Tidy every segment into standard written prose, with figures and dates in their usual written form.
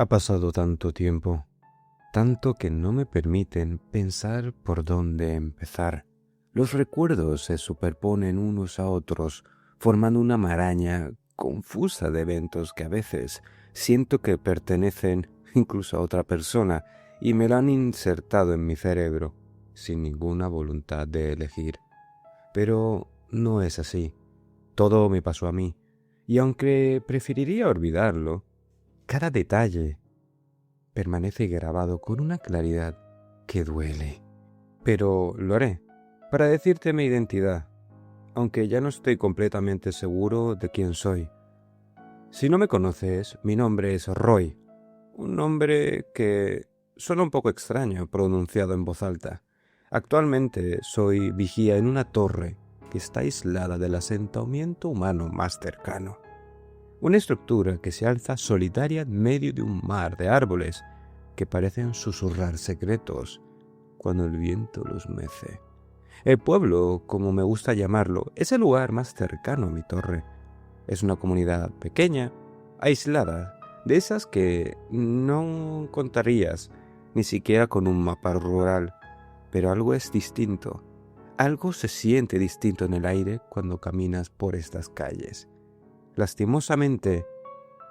Ha pasado tanto tiempo, tanto que no me permiten pensar por dónde empezar. Los recuerdos se superponen unos a otros, formando una maraña confusa de eventos que a veces siento que pertenecen incluso a otra persona y me la han insertado en mi cerebro, sin ninguna voluntad de elegir. Pero no es así. Todo me pasó a mí, y aunque preferiría olvidarlo, cada detalle permanece grabado con una claridad que duele. Pero lo haré, para decirte mi identidad, aunque ya no estoy completamente seguro de quién soy. Si no me conoces, mi nombre es Roy, un nombre que suena un poco extraño pronunciado en voz alta. Actualmente soy vigía en una torre que está aislada del asentamiento humano más cercano. Una estructura que se alza solitaria en medio de un mar de árboles que parecen susurrar secretos cuando el viento los mece. El pueblo, como me gusta llamarlo, es el lugar más cercano a mi torre. Es una comunidad pequeña, aislada, de esas que no contarías ni siquiera con un mapa rural, pero algo es distinto. Algo se siente distinto en el aire cuando caminas por estas calles. Lastimosamente,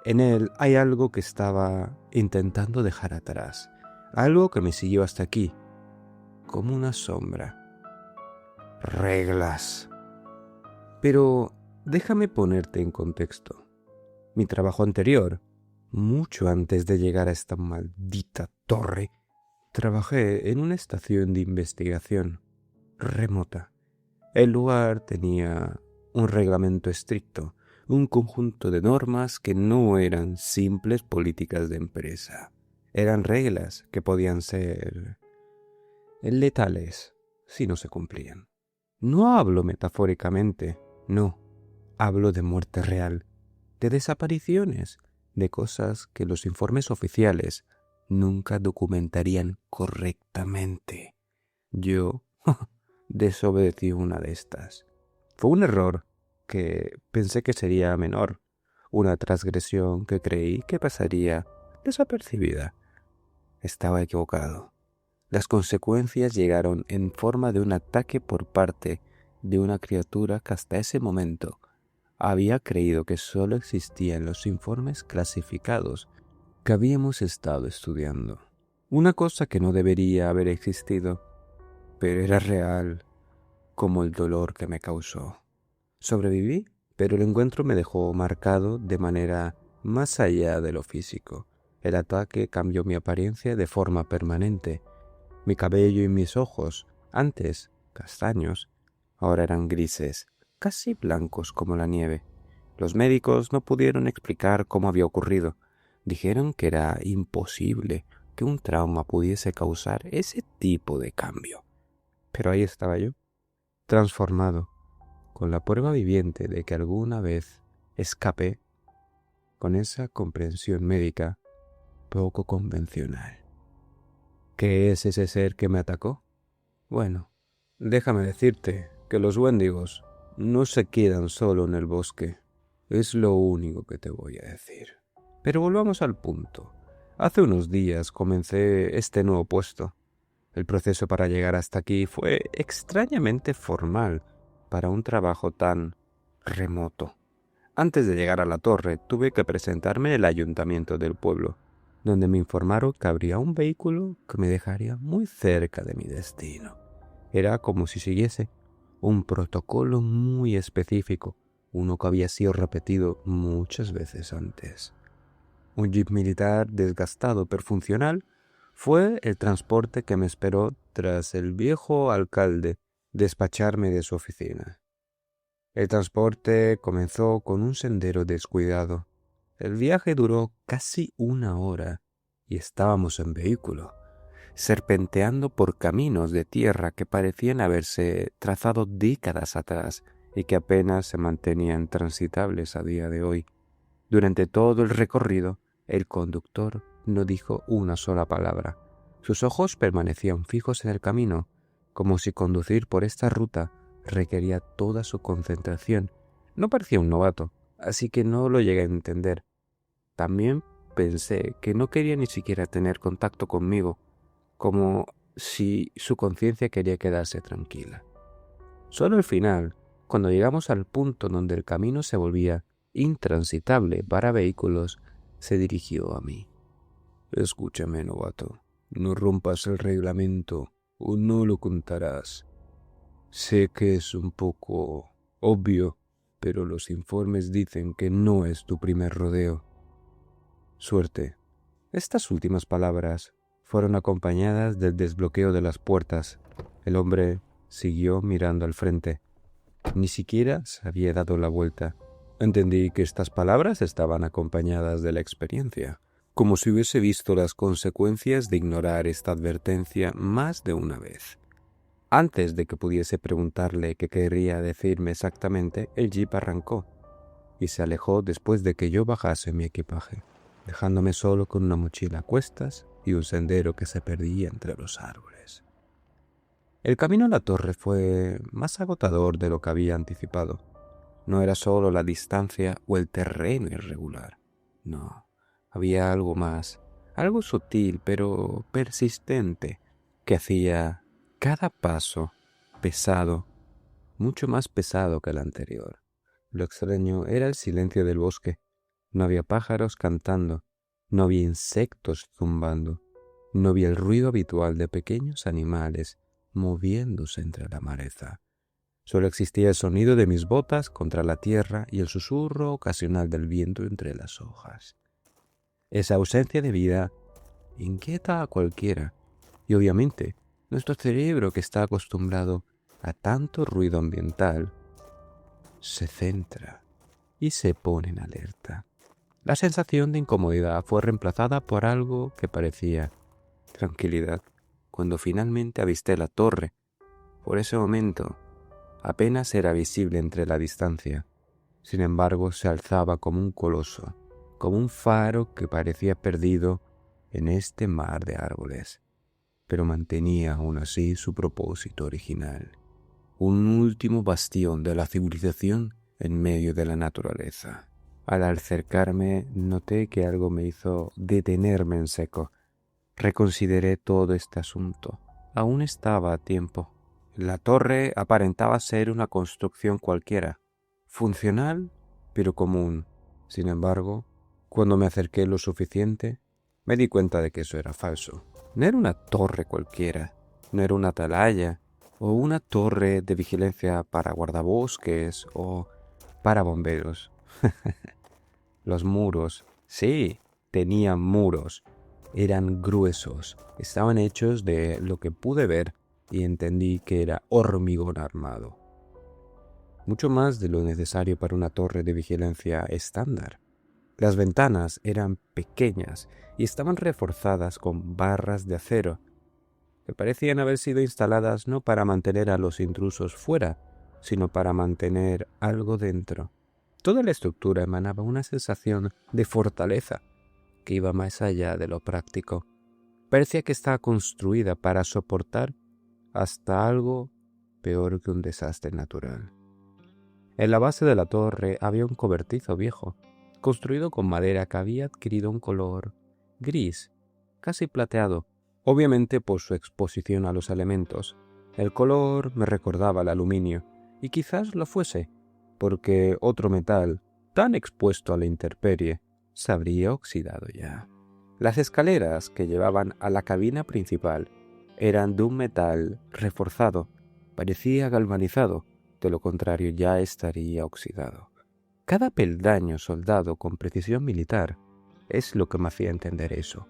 en él hay algo que estaba intentando dejar atrás, algo que me siguió hasta aquí, como una sombra. Reglas. Pero déjame ponerte en contexto. Mi trabajo anterior, mucho antes de llegar a esta maldita torre, trabajé en una estación de investigación remota. El lugar tenía un reglamento estricto, un conjunto de normas que no eran simples políticas de empresa. Eran reglas que podían ser letales si no se cumplían. No hablo metafóricamente, no. Hablo de muerte real, de desapariciones, de cosas que los informes oficiales nunca documentarían correctamente. Yo desobedecí una de estas. Fue un error que pensé que sería menor, una transgresión que creí que pasaría desapercibida. Estaba equivocado. Las consecuencias llegaron en forma de un ataque por parte de una criatura que hasta ese momento había creído que solo existía en los informes clasificados que habíamos estado estudiando. Una cosa que no debería haber existido, pero era real, como el dolor que me causó. Sobreviví, pero el encuentro me dejó marcado de manera más allá de lo físico. El ataque cambió mi apariencia de forma permanente. Mi cabello y mis ojos, antes castaños, ahora eran grises, casi blancos como la nieve. Los médicos no pudieron explicar cómo había ocurrido. Dijeron que era imposible que un trauma pudiese causar ese tipo de cambio. Pero ahí estaba yo, transformado, con la prueba viviente de que alguna vez escapé, con esa comprensión médica poco convencional. ¿Qué es ese ser que me atacó? Bueno, déjame decirte que los Wendigos no se quedan solo en el bosque. Es lo único que te voy a decir. Pero volvamos al punto. Hace unos días comencé este nuevo puesto. El proceso para llegar hasta aquí fue extrañamente formal para un trabajo tan remoto. Antes de llegar a la torre, tuve que presentarme en el ayuntamiento del pueblo, donde me informaron que habría un vehículo que me dejaría muy cerca de mi destino. Era como si siguiese un protocolo muy específico, uno que había sido repetido muchas veces antes. Un jeep militar desgastado pero funcional fue el transporte que me esperó tras el viejo alcalde despacharme de su oficina. El transporte comenzó con un sendero descuidado. El viaje duró casi 1 hora y estábamos en vehículo, serpenteando por caminos de tierra que parecían haberse trazado décadas atrás y que apenas se mantenían transitables a día de hoy. Durante todo el recorrido, el conductor no dijo una sola palabra. Sus ojos permanecían fijos en el camino, como si conducir por esta ruta requería toda su concentración. No parecía un novato, así que no lo llegué a entender. También pensé que no quería ni siquiera tener contacto conmigo, como si su conciencia quería quedarse tranquila. Solo al final, cuando llegamos al punto donde el camino se volvía intransitable para vehículos, se dirigió a mí. Escúchame, novato, no rompas el reglamento o no lo contarás. Sé que es un poco obvio, pero los informes dicen que no es tu primer rodeo. Suerte. Estas últimas palabras fueron acompañadas del desbloqueo de las puertas. El hombre siguió mirando al frente. Ni siquiera se había dado la vuelta. Entendí que estas palabras estaban acompañadas de la experiencia, como si hubiese visto las consecuencias de ignorar esta advertencia más de una vez. Antes de que pudiese preguntarle qué querría decirme exactamente, el jeep arrancó y se alejó después de que yo bajase mi equipaje, dejándome solo con una mochila a cuestas y un sendero que se perdía entre los árboles. El camino a la torre fue más agotador de lo que había anticipado. No era solo la distancia o el terreno irregular. No, había algo más, algo sutil pero persistente, que hacía cada paso pesado, mucho más pesado que el anterior. Lo extraño era el silencio del bosque. No había pájaros cantando, no había insectos zumbando, no había el ruido habitual de pequeños animales moviéndose entre la maleza. Solo existía el sonido de mis botas contra la tierra y el susurro ocasional del viento entre las hojas. Esa ausencia de vida inquieta a cualquiera, y obviamente nuestro cerebro, que está acostumbrado a tanto ruido ambiental, se centra y se pone en alerta. La sensación de incomodidad fue reemplazada por algo que parecía tranquilidad cuando finalmente avisté la torre. Por ese momento apenas era visible entre la distancia. Sin embargo, se alzaba como un coloso, como un faro que parecía perdido en este mar de árboles, pero mantenía aún así su propósito original. Un último bastión de la civilización en medio de la naturaleza. Al acercarme, noté que algo me hizo detenerme en seco. Reconsideré todo este asunto. Aún estaba a tiempo. La torre aparentaba ser una construcción cualquiera, funcional pero común. Sin embargo, cuando me acerqué lo suficiente, me di cuenta de que eso era falso. No era una torre cualquiera, no era una atalaya o una torre de vigilancia para guardabosques o para bomberos. Los muros, sí, tenían muros. Eran gruesos, estaban hechos de lo que pude ver y entendí que era hormigón armado. Mucho más de lo necesario para una torre de vigilancia estándar. Las ventanas eran pequeñas y estaban reforzadas con barras de acero, que parecían haber sido instaladas no para mantener a los intrusos fuera, sino para mantener algo dentro. Toda la estructura emanaba una sensación de fortaleza que iba más allá de lo práctico. Parecía que estaba construida para soportar hasta algo peor que un desastre natural. En la base de la torre había un cobertizo viejo, construido con madera que había adquirido un color gris, casi plateado, obviamente por su exposición a los elementos. El color me recordaba el aluminio, y quizás lo fuese, porque otro metal, tan expuesto a la intemperie, se habría oxidado ya. Las escaleras que llevaban a la cabina principal eran de un metal reforzado, parecía galvanizado, de lo contrario ya estaría oxidado. Cada peldaño soldado con precisión militar es lo que me hacía entender eso.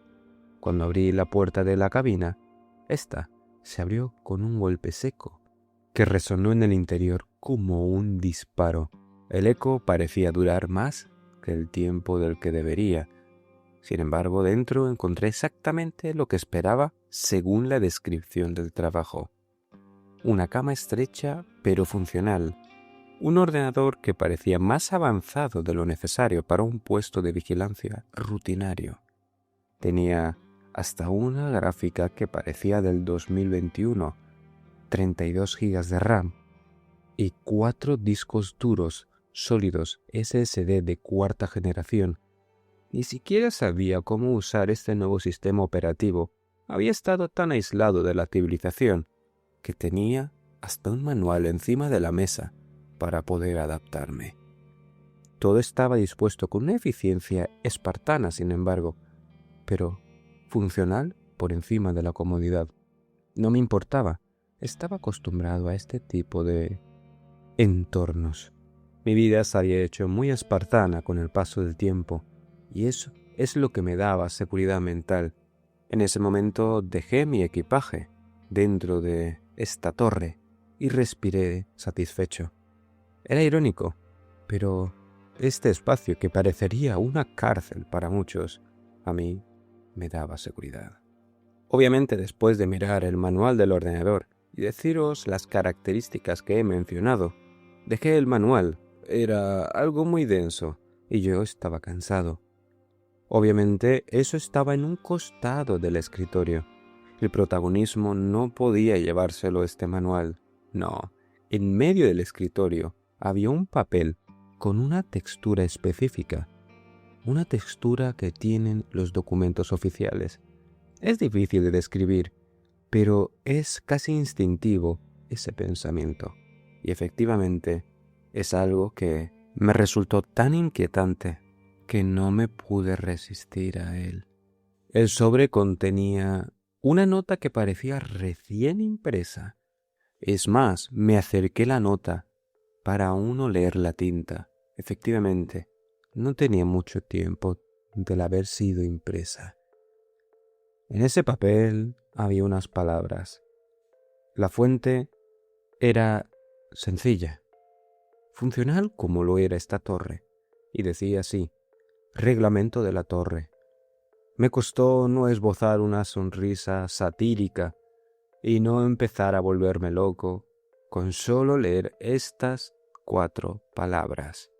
Cuando abrí la puerta de la cabina, esta se abrió con un golpe seco, que resonó en el interior como un disparo. El eco parecía durar más que el tiempo del que debería. Sin embargo, dentro encontré exactamente lo que esperaba según la descripción del trabajo. Una cama estrecha pero funcional, un ordenador que parecía más avanzado de lo necesario para un puesto de vigilancia rutinario. Tenía hasta una gráfica que parecía del 2021, 32 GB de RAM y 4 discos duros sólidos SSD de cuarta generación. Ni siquiera sabía cómo usar este nuevo sistema operativo. Había estado tan aislado de la civilización que tenía hasta un manual encima de la mesa para poder adaptarme. Todo estaba dispuesto con una eficiencia espartana, sin embargo, pero funcional por encima de la comodidad. No me importaba, estaba acostumbrado a este tipo de entornos. Mi vida se había hecho muy espartana con el paso del tiempo, y eso es lo que me daba seguridad mental. En ese momento dejé mi equipaje dentro de esta torre y respiré satisfecho. Era irónico, pero este espacio que parecería una cárcel para muchos, a mí me daba seguridad. Obviamente, después de mirar el manual del ordenador y deciros las características que he mencionado, dejé el manual. Era algo muy denso y yo estaba cansado. Obviamente, eso estaba en un costado del escritorio. El protagonismo no podía llevárselo este manual. No, en medio del escritorio había un papel con una textura específica, una textura que tienen los documentos oficiales. Es difícil de describir, pero es casi instintivo ese pensamiento. Y efectivamente, es algo que me resultó tan inquietante que no me pude resistir a él. El sobre contenía una nota que parecía recién impresa. Es más, me acerqué la nota para aún oler la tinta. Efectivamente, no tenía mucho tiempo del haber sido impresa. En ese papel había unas palabras. La fuente era sencilla, funcional como lo era esta torre, y decía así: Reglamento de la torre. Me costó no esbozar una sonrisa satírica y no empezar a volverme loco con solo leer estas 4 palabras.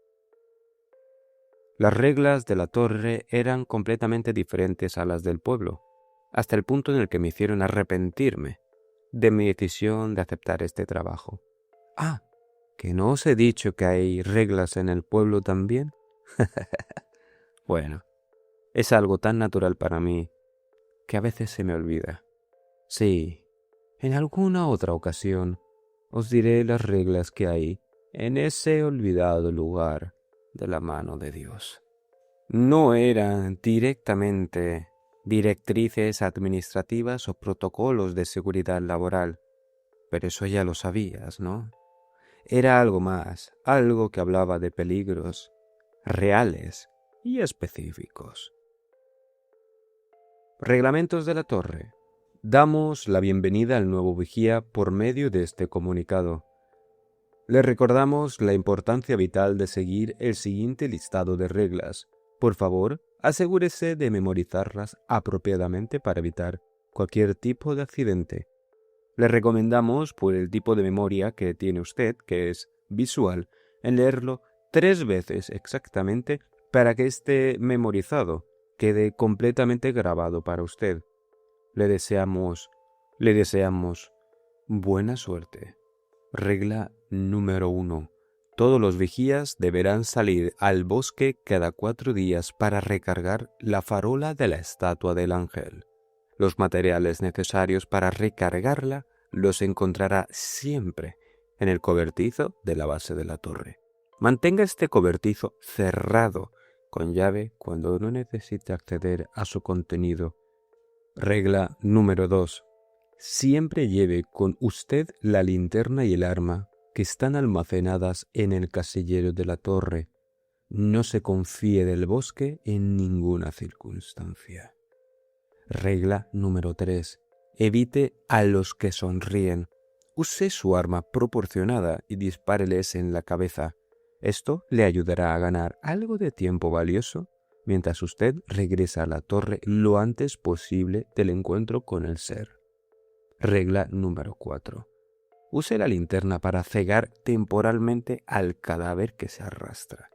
Las reglas de la torre eran completamente diferentes a las del pueblo, hasta el punto en el que me hicieron arrepentirme de mi decisión de aceptar este trabajo. Ah, ¿que no os he dicho que hay reglas en el pueblo también? Bueno, es algo tan natural para mí que a veces se me olvida. Sí, en alguna otra ocasión os diré las reglas que hay en ese olvidado lugar de la mano de Dios. No eran directamente directrices administrativas o protocolos de seguridad laboral, pero eso ya lo sabías, ¿no? Era algo más, algo que hablaba de peligros reales y específicos. Reglamentos de la torre. Damos la bienvenida al nuevo vigía por medio de este comunicado. Le recordamos la importancia vital de seguir el siguiente listado de reglas. Por favor, asegúrese de memorizarlas apropiadamente para evitar cualquier tipo de accidente. Le recomendamos, por el tipo de memoria que tiene usted, que es visual, en leerlo 3 veces exactamente para que esté memorizado, quede completamente grabado para usted. Le deseamos buena suerte. Regla número 1. Todos los vigías deberán salir al bosque cada 4 días para recargar la farola de la estatua del ángel. Los materiales necesarios para recargarla los encontrará siempre en el cobertizo de la base de la torre. Mantenga este cobertizo cerrado con llave cuando no necesite acceder a su contenido. Regla número 2. Siempre lleve con usted la linterna y el arma que están almacenadas en el casillero de la torre. No se confíe del bosque en ninguna circunstancia. Regla número 3. Evite a los que sonríen. Use su arma proporcionada y dispáreles en la cabeza. Esto le ayudará a ganar algo de tiempo valioso mientras usted regresa a la torre lo antes posible del encuentro con el ser. Regla número 4. Use la linterna para cegar temporalmente al cadáver que se arrastra.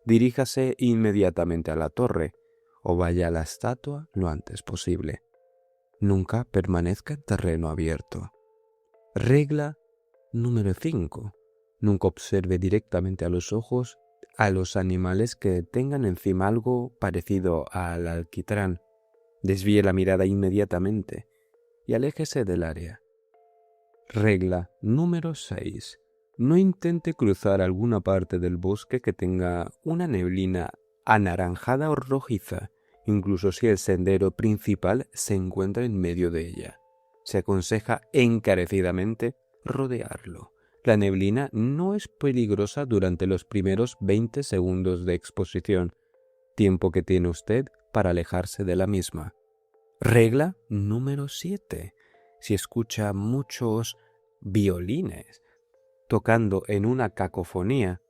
Diríjase inmediatamente a la torre o vaya a la estatua lo antes posible. Nunca permanezca en terreno abierto. Regla número 5. Nunca observe directamente a los ojos a los animales que tengan encima algo parecido al alquitrán. Desvíe la mirada inmediatamente y aléjese del área. Regla número 6. No intente cruzar alguna parte del bosque que tenga una neblina anaranjada o rojiza, incluso si el sendero principal se encuentra en medio de ella. Se aconseja encarecidamente rodearlo. La neblina no es peligrosa durante los primeros 20 segundos de exposición, tiempo que tiene usted para alejarse de la misma. Regla número 7. Si escucha muchos violines tocando en una cacofonía,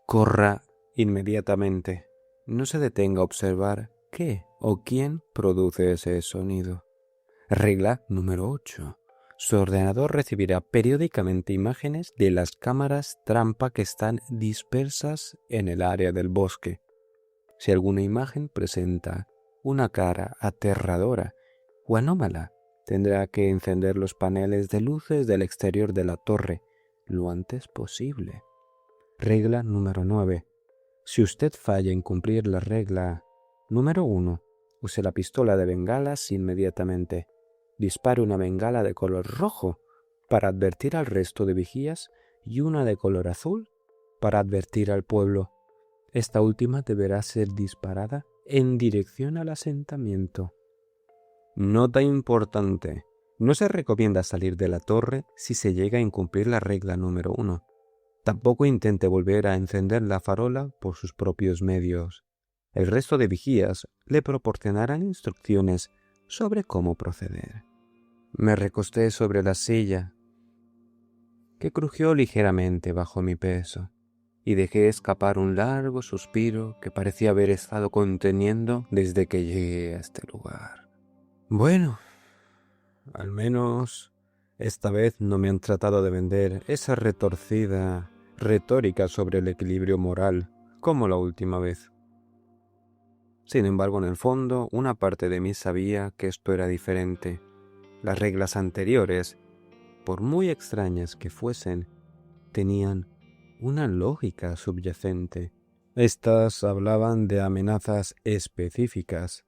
corra inmediatamente. No se detenga a observar qué o quién produce ese sonido. Regla número 8. Su ordenador recibirá periódicamente imágenes de las cámaras trampa que están dispersas en el área del bosque. Si alguna imagen presenta una cara aterradora o anómala, tendrá que encender los paneles de luces del exterior de la torre lo antes posible. Regla número 9. Si usted falla en cumplir la regla número 1, use la pistola de bengalas inmediatamente. Dispare una bengala de color rojo para advertir al resto de vigías y una de color azul para advertir al pueblo. Esta última deberá ser disparada en dirección al asentamiento. Nota importante. No se recomienda salir de la torre si se llega a incumplir la regla número 1. Tampoco intente volver a encender la farola por sus propios medios. El resto de vigías le proporcionarán instrucciones sobre cómo proceder. Me recosté sobre la silla, que crujió ligeramente bajo mi peso, y dejé escapar un largo suspiro que parecía haber estado conteniendo desde que llegué a este lugar. Bueno, al menos esta vez no me han tratado de vender esa retorcida retórica sobre el equilibrio moral como la última vez. Sin embargo, en el fondo, una parte de mí sabía que esto era diferente. Las reglas anteriores, por muy extrañas que fuesen, tenían una lógica subyacente. Estas hablaban de amenazas específicas,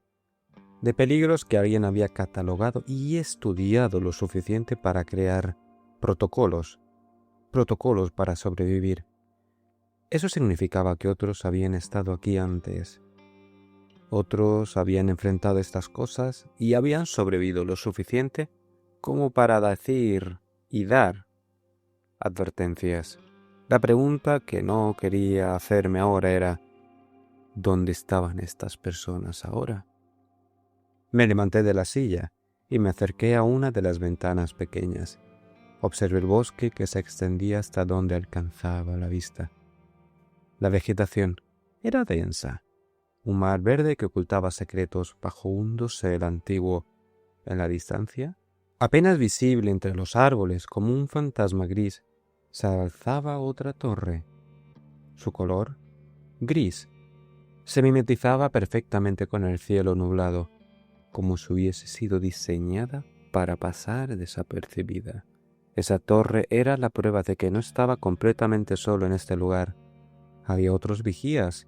de peligros que alguien había catalogado y estudiado lo suficiente para crear protocolos para sobrevivir. Eso significaba que otros habían estado aquí antes. Otros habían enfrentado estas cosas y habían sobrevivido lo suficiente como para decir y dar advertencias. La pregunta que no quería hacerme ahora era: ¿dónde estaban estas personas ahora? Me levanté de la silla y me acerqué a una de las ventanas pequeñas. Observé el bosque que se extendía hasta donde alcanzaba la vista. La vegetación era densa, un mar verde que ocultaba secretos bajo un dosel antiguo. En la distancia, apenas visible entre los árboles como un fantasma gris, se alzaba otra torre. Su color, gris, se mimetizaba perfectamente con el cielo nublado, como si hubiese sido diseñada para pasar desapercibida. Esa torre era la prueba de que no estaba completamente solo en este lugar. Había otros vigías,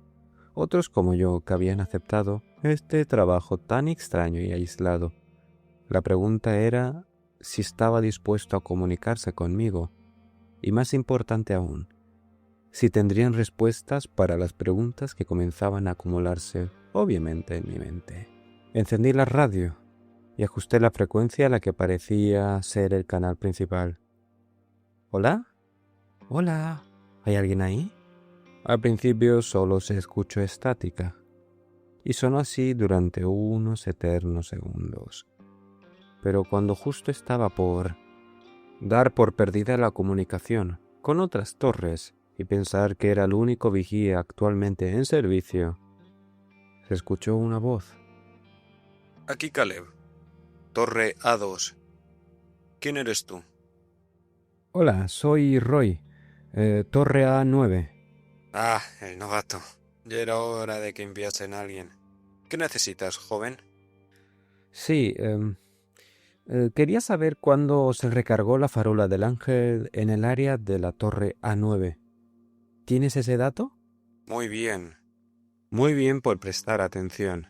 otros como yo, que habían aceptado este trabajo tan extraño y aislado. La pregunta era si estaba dispuesto a comunicarse conmigo, y más importante aún, si tendrían respuestas para las preguntas que comenzaban a acumularse, obviamente, en mi mente. Encendí la radio y ajusté la frecuencia a la que parecía ser el canal principal. ¿Hola? ¿Hola? ¿Hay alguien ahí? Al principio solo se escuchó estática, y sonó así durante unos eternos segundos. Pero cuando justo estaba por dar por perdida la comunicación con otras torres y pensar que era el único vigía actualmente en servicio, se escuchó una voz. Aquí Caleb, Torre A2. ¿Quién eres tú? Hola, soy Roy, Torre A9. Ah, el novato. Ya era hora de que enviasen a alguien. ¿Qué necesitas, joven? Sí, quería saber cuándo se recargó la farola del ángel en el área de la Torre A9. ¿Tienes ese dato? Muy bien. Muy bien por prestar atención.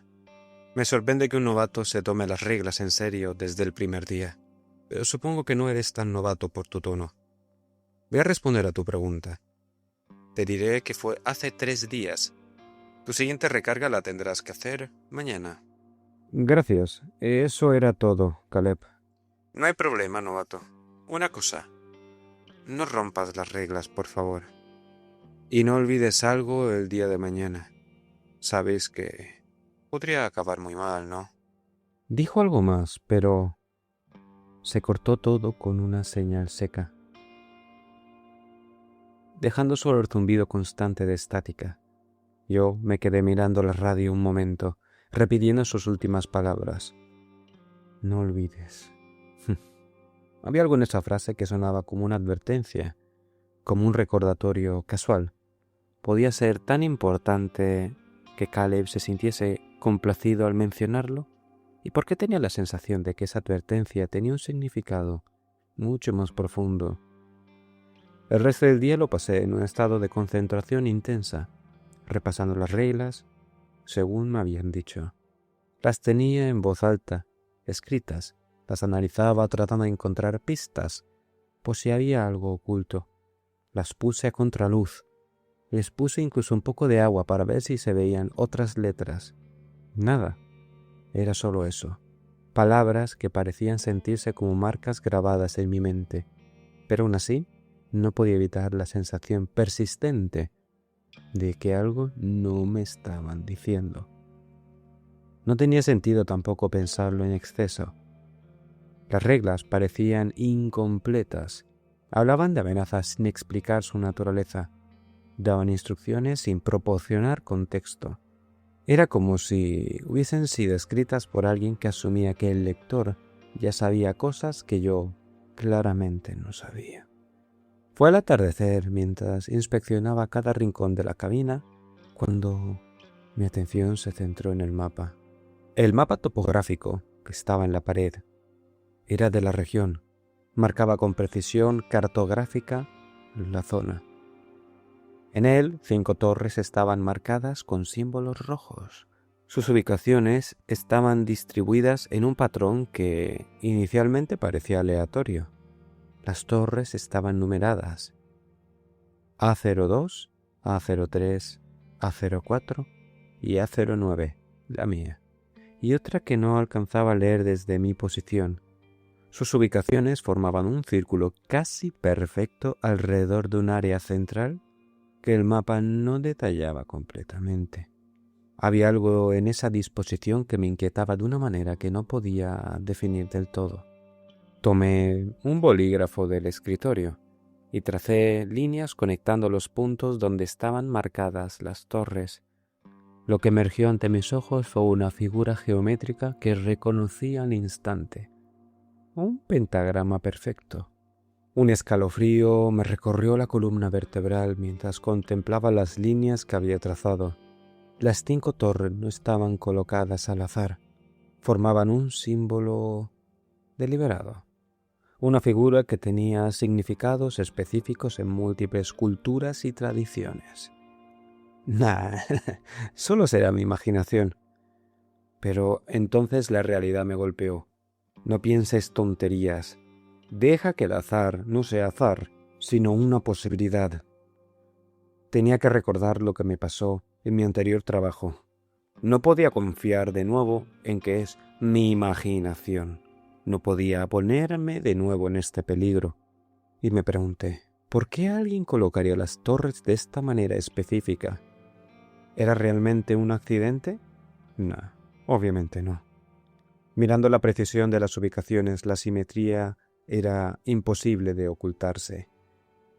Me sorprende que un novato se tome las reglas en serio desde el primer día. Pero supongo que no eres tan novato por tu tono. Voy a responder a tu pregunta. Te diré que fue hace 3 días. Tu siguiente recarga la tendrás que hacer mañana. Gracias. Eso era todo, Caleb. No hay problema, novato. Una cosa. No rompas las reglas, por favor. Y no olvides algo el día de mañana. Sabes que podría acabar muy mal, ¿no? Dijo algo más, pero se cortó todo con una señal seca, dejando solo el zumbido constante de estática. Yo me quedé mirando la radio un momento, repitiendo sus últimas palabras. No olvides. Había algo en esa frase que sonaba como una advertencia, como un recordatorio casual. Podía ser tan importante que Caleb se sintiese complacido al mencionarlo. ¿Y por qué tenía la sensación de que esa advertencia tenía un significado mucho más profundo? El resto del día lo pasé en un estado de concentración intensa, repasando las reglas, según me habían dicho. Las tenía en voz alta, escritas, las analizaba tratando de encontrar pistas, por si había algo oculto. Las puse a contraluz, les puse incluso un poco de agua para ver si se veían otras letras. Nada, era solo eso. Palabras que parecían sentirse como marcas grabadas en mi mente, pero aún así no podía evitar la sensación persistente de que algo no me estaban diciendo. No tenía sentido tampoco pensarlo en exceso. Las reglas parecían incompletas. Hablaban de amenazas sin explicar su naturaleza. Daban instrucciones sin proporcionar contexto. Era como si hubiesen sido escritas por alguien que asumía que el lector ya sabía cosas que yo claramente no sabía. Fue al atardecer, mientras inspeccionaba cada rincón de la cabina, cuando mi atención se centró en el mapa. El mapa topográfico que estaba en la pared era de la región. Marcaba con precisión cartográfica la zona. En él, 5 torres estaban marcadas con símbolos rojos. Sus ubicaciones estaban distribuidas en un patrón que inicialmente parecía aleatorio. Las torres estaban numeradas: A02, A03, A04 y A09, la mía, y otra que no alcanzaba a leer desde mi posición. Sus ubicaciones formaban un círculo casi perfecto alrededor de un área central que el mapa no detallaba completamente. Había algo en esa disposición que me inquietaba de una manera que no podía definir del todo. Tomé un bolígrafo del escritorio y tracé líneas conectando los puntos donde estaban marcadas las torres. Lo que emergió ante mis ojos fue una figura geométrica que reconocí al instante. Un pentagrama perfecto. Un escalofrío me recorrió la columna vertebral mientras contemplaba las líneas que había trazado. Las 5 torres no estaban colocadas al azar. Formaban un símbolo deliberado. Una figura que tenía significados específicos en múltiples culturas y tradiciones. Nah, solo será mi imaginación. Pero entonces la realidad me golpeó. No pienses tonterías. Deja que el azar no sea azar, sino una posibilidad. Tenía que recordar lo que me pasó en mi anterior trabajo. No podía confiar de nuevo en que es mi imaginación. No podía ponerme de nuevo en este peligro. Y me pregunté, ¿por qué alguien colocaría las torres de esta manera específica? ¿Era realmente un accidente? No, obviamente no. Mirando la precisión de las ubicaciones, la simetría era imposible de ocultarse.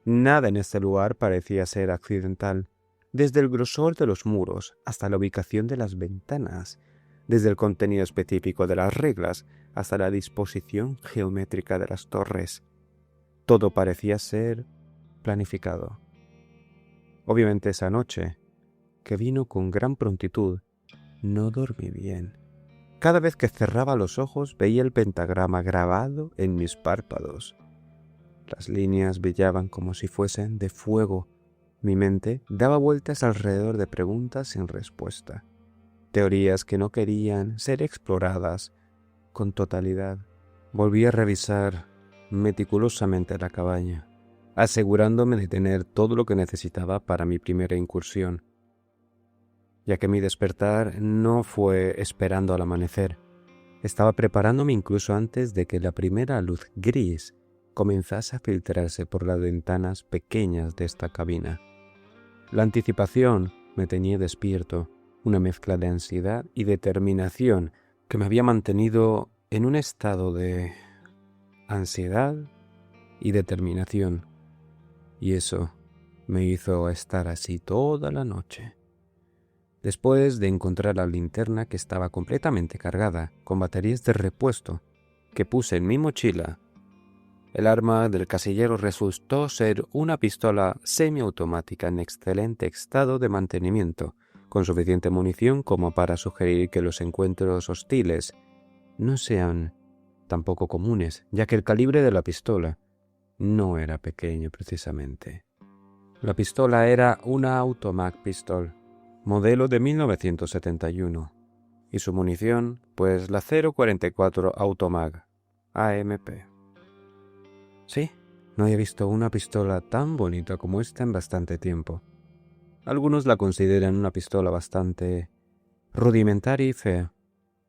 Nada en este lugar parecía ser accidental, desde el grosor de los muros hasta la ubicación de las ventanas, desde el contenido específico de las reglas hasta la disposición geométrica de las torres. Todo parecía ser planificado. Obviamente esa noche, que vino con gran prontitud, no dormí bien. Cada vez que cerraba los ojos veía el pentagrama grabado en mis párpados. Las líneas brillaban como si fuesen de fuego, Mi mente daba vueltas alrededor de preguntas sin respuesta, teorías que no querían ser exploradas con totalidad. Volví a revisar meticulosamente la cabaña, asegurándome de tener todo lo que necesitaba para mi primera incursión, ya que mi despertar no fue esperando al amanecer. Estaba preparándome incluso antes de que la primera luz gris comenzase a filtrarse por las ventanas pequeñas de esta cabina. La anticipación me tenía despierto, una mezcla de ansiedad y determinación que me había mantenido en un estado de ansiedad y determinación, y eso me hizo estar así toda la noche. Después de encontrar la linterna que estaba completamente cargada, con baterías de repuesto, que puse en mi mochila, el arma del casillero resultó ser una pistola semiautomática en excelente estado de mantenimiento, con suficiente munición como para sugerir que los encuentros hostiles no sean tampoco comunes, ya que el calibre de la pistola no era pequeño precisamente. La pistola era una Automac Pistol, modelo de 1971, y su munición, pues la 0.44 Automac AMP. Sí, no había visto una pistola tan bonita como esta en bastante tiempo. Algunos la consideran una pistola bastante rudimentaria y fea,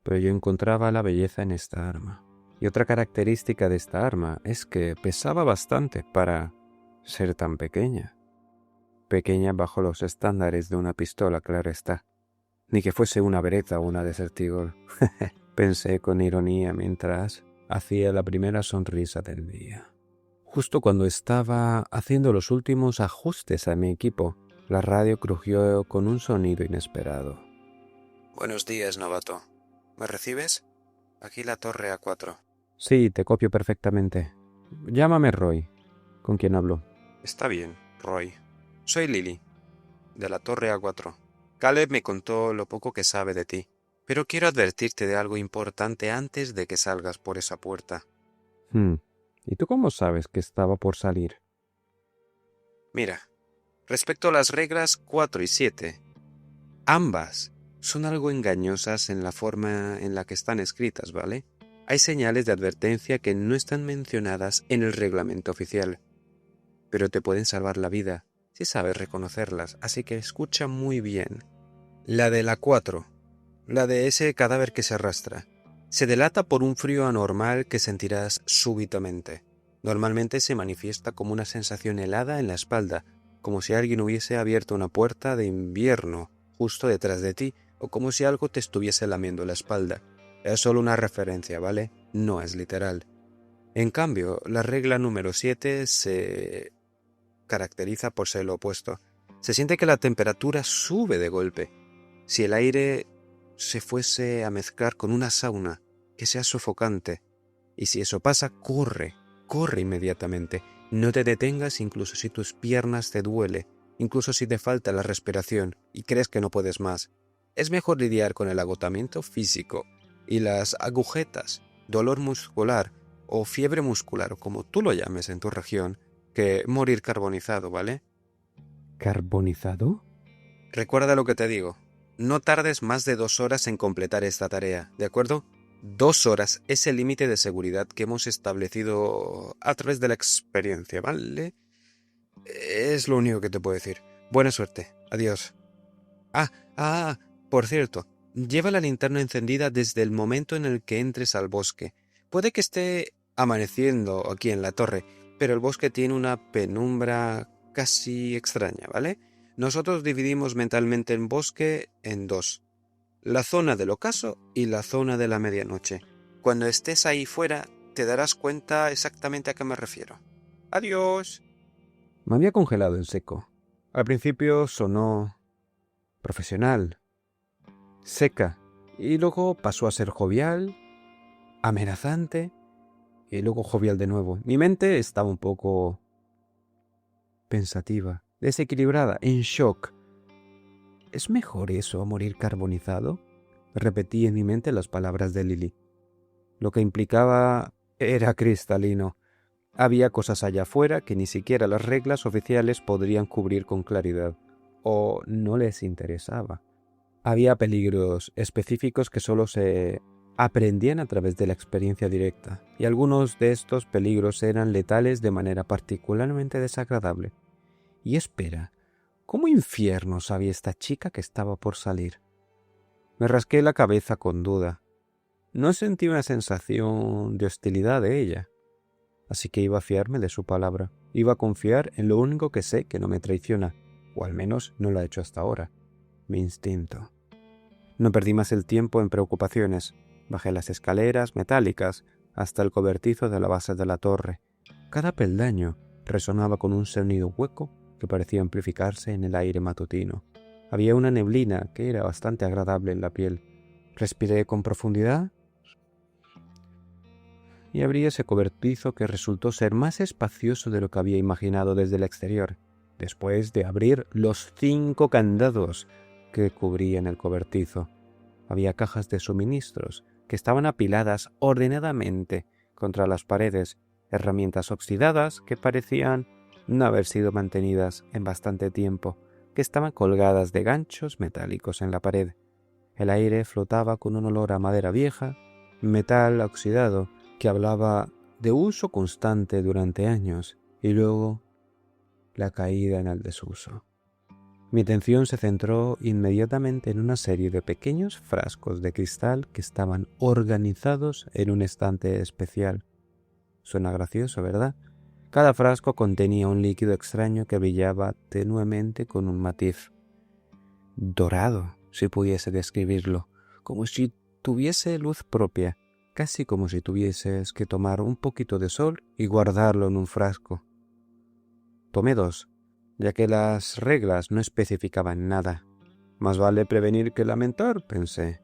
pero yo encontraba la belleza en esta arma. Y otra característica de esta arma es que pesaba bastante para ser tan pequeña. Pequeña bajo los estándares de una pistola, claro está. Ni que fuese una Beretta o una Desert Eagle. Pensé con ironía mientras hacía la primera sonrisa del día. Justo cuando estaba haciendo los últimos ajustes a mi equipo, la radio crujió con un sonido inesperado. Buenos días, novato. ¿Me recibes? Aquí la torre A4. Sí, te copio perfectamente. Llámame Roy. ¿Con quién hablo? Está bien, Roy. Soy Lily, de la torre A4. Caleb me contó lo poco que sabe de ti, pero quiero advertirte de algo importante antes de que salgas por esa puerta. ¿Y tú cómo sabes que estaba por salir? Mira, respecto a las reglas 4 y 7, ambas son algo engañosas en la forma en la que están escritas, ¿vale? Hay señales de advertencia que no están mencionadas en el reglamento oficial, pero te pueden salvar la vida si sabes reconocerlas, así que escucha muy bien. La de la 4, la de ese cadáver que se arrastra, se delata por un frío anormal que sentirás súbitamente. Normalmente se manifiesta como una sensación helada en la espalda, como si alguien hubiese abierto una puerta de invierno justo detrás de ti, o como si algo te estuviese lamiendo la espalda. Es solo una referencia, ¿vale? No es literal. En cambio, la regla número 7 se caracteriza por ser lo opuesto. Se siente que la temperatura sube de golpe. Si el aire se fuese a mezclar con una sauna, que sea sofocante. Y si eso pasa, corre inmediatamente. No te detengas incluso si tus piernas te duele, incluso si te falta la respiración y crees que no puedes más. Es mejor lidiar con el agotamiento físico y las agujetas, dolor muscular o fiebre muscular, o como tú lo llames en tu región, que morir carbonizado, ¿vale? ¿Carbonizado? Recuerda lo que te digo. No tardes más de 2 horas en completar esta tarea, ¿de acuerdo? 2 horas es el límite de seguridad que hemos establecido a través de la experiencia, ¿vale? Es lo único que te puedo decir. Buena suerte. Adiós. Por cierto, lleva la linterna encendida desde el momento en el que entres al bosque. Puede que esté amaneciendo aquí en la torre, pero el bosque tiene una penumbra casi extraña, ¿vale? Nosotros dividimos mentalmente el bosque en 2. La zona del ocaso y la zona de la medianoche. Cuando estés ahí fuera, te darás cuenta exactamente a qué me refiero. Adiós. Me había congelado en seco. Al principio sonó profesional, seca, y luego pasó a ser jovial, amenazante, y luego jovial de nuevo. Mi mente estaba un poco pensativa, desequilibrada, en shock. ¿Es mejor eso a morir carbonizado? Repetí en mi mente las palabras de Lily. Lo que implicaba era cristalino. Había cosas allá afuera que ni siquiera las reglas oficiales podrían cubrir con claridad, o no les interesaba. Había peligros específicos que solo se aprendían a través de la experiencia directa, y algunos de estos peligros eran letales de manera particularmente desagradable. Y espera, ¿cómo infierno sabía esta chica que estaba por salir? Me rasqué la cabeza con duda. No sentí una sensación de hostilidad de ella, así que iba a fiarme de su palabra. Iba a confiar en lo único que sé que no me traiciona, o al menos no lo ha hecho hasta ahora, mi instinto. No perdí más el tiempo en preocupaciones. Bajé las escaleras metálicas hasta el cobertizo de la base de la torre. Cada peldaño resonaba con un sonido hueco que parecía amplificarse en el aire matutino. Había una neblina que era bastante agradable en la piel. Respiré con profundidad y abrí ese cobertizo que resultó ser más espacioso de lo que había imaginado desde el exterior, después de abrir los 5 candados que cubrían el cobertizo. Había cajas de suministros que estaban apiladas ordenadamente contra las paredes, herramientas oxidadas que parecían no haber sido mantenidas en bastante tiempo, que estaban colgadas de ganchos metálicos en la pared. El aire flotaba con un olor a madera vieja, metal oxidado, que hablaba de uso constante durante años, y luego la caída en el desuso. Mi atención se centró inmediatamente en una serie de pequeños frascos de cristal que estaban organizados en un estante especial. Suena gracioso, ¿verdad? Cada frasco contenía un líquido extraño que brillaba tenuemente con un matiz dorado, si pudiese describirlo, como si tuviese luz propia, casi como si tuvieses que tomar un poquito de sol y guardarlo en un frasco. Tomé 2, ya que las reglas no especificaban nada. Más vale prevenir que lamentar, pensé,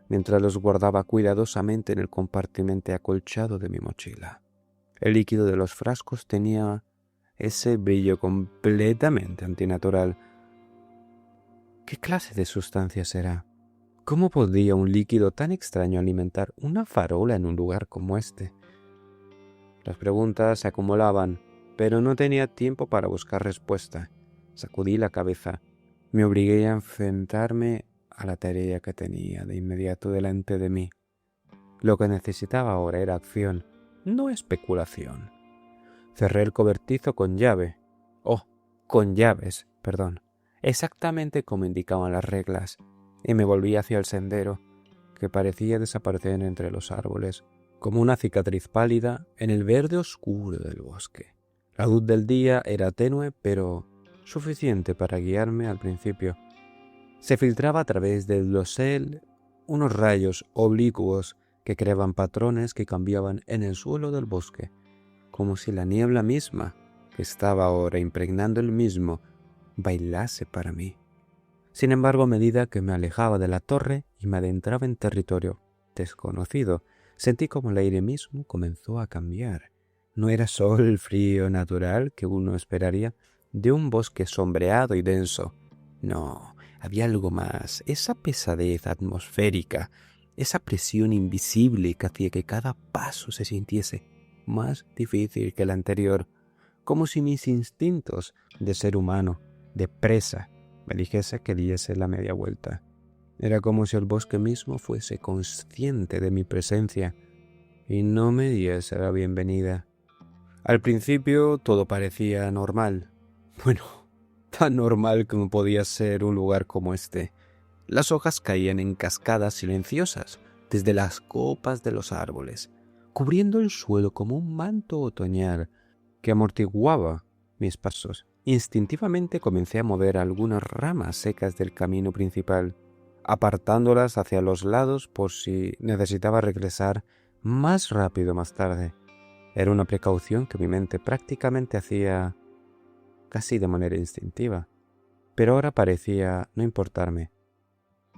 mientras los guardaba cuidadosamente en el compartimento acolchado de mi mochila. El líquido de los frascos tenía ese brillo completamente antinatural. ¿Qué clase de sustancia será? ¿Cómo podía un líquido tan extraño alimentar una farola en un lugar como este? Las preguntas se acumulaban, pero no tenía tiempo para buscar respuesta. Sacudí la cabeza. Me obligué a enfrentarme a la tarea que tenía de inmediato delante de mí. Lo que necesitaba ahora era acción, no especulación. Cerré el cobertizo con llave. Con llaves, perdón. Exactamente como indicaban las reglas, y me volví hacia el sendero, que parecía desaparecer entre los árboles, como una cicatriz pálida en el verde oscuro del bosque. La luz del día era tenue, pero suficiente para guiarme al principio. Se filtraba a través del dosel unos rayos oblicuos que creaban patrones que cambiaban en el suelo del bosque, como si la niebla misma, que estaba ahora impregnando el mismo, bailase para mí. Sin embargo, a medida que me alejaba de la torre y me adentraba en territorio desconocido, sentí como el aire mismo comenzó a cambiar. No era solo el frío natural que uno esperaría de un bosque sombreado y denso. No, había algo más, esa pesadez atmosférica, esa presión invisible que hacía que cada paso se sintiese más difícil que el anterior, como si mis instintos de ser humano, de presa, me dijese que diese la media vuelta. Era como si el bosque mismo fuese consciente de mi presencia y no me diese la bienvenida. Al principio todo parecía normal. Bueno, tan normal como podía ser un lugar como este. Las hojas caían en cascadas silenciosas desde las copas de los árboles, cubriendo el suelo como un manto otoñal que amortiguaba mis pasos. Instintivamente comencé a mover algunas ramas secas del camino principal, apartándolas hacia los lados por si necesitaba regresar más rápido más tarde. Era una precaución que mi mente prácticamente hacía casi de manera instintiva, pero ahora parecía no importarme.